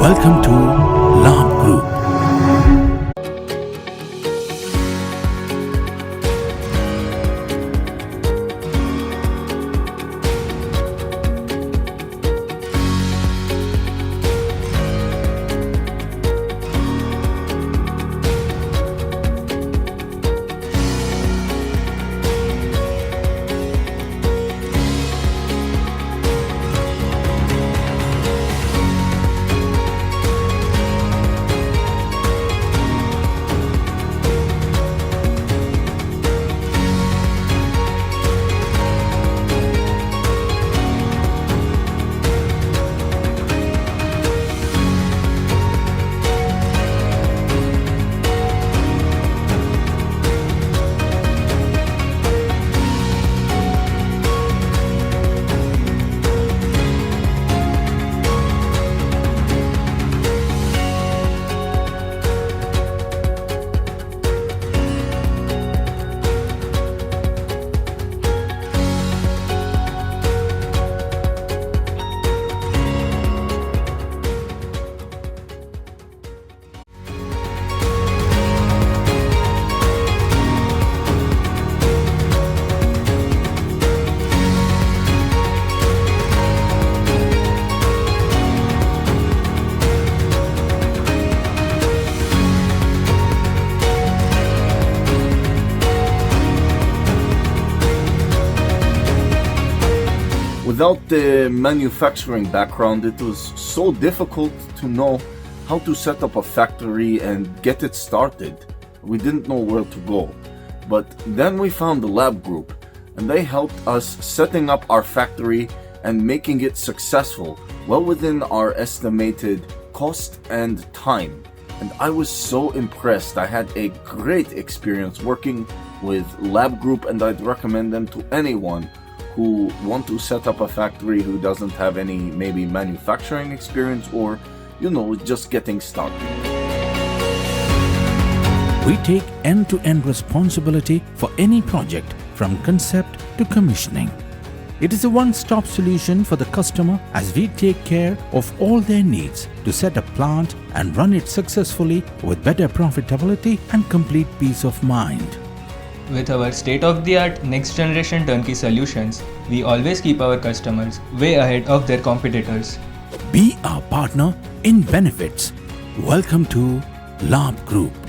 Welcome to Labh Group. Without the manufacturing background, it was so difficult to know how to set up a factory and get it started. We didn't know where to go. But then we found the Labh Group, and they helped us setting up our factory and making it successful, well within our estimated cost and time. And I was so impressed. I had a great experience working with Labh Group, and I'd recommend them to anyone who want to set up a factory who doesn't have any maybe manufacturing experience or, just getting started. We take end-to-end responsibility for any project from concept to commissioning. It is a one-stop solution for the customer as we take care of all their needs to set a plant and run it successfully with better profitability and complete peace of mind. With our state-of-the-art next-generation turnkey solutions, we always keep our customers way ahead of their competitors. Be our partner in benefits. Welcome to Labh Group.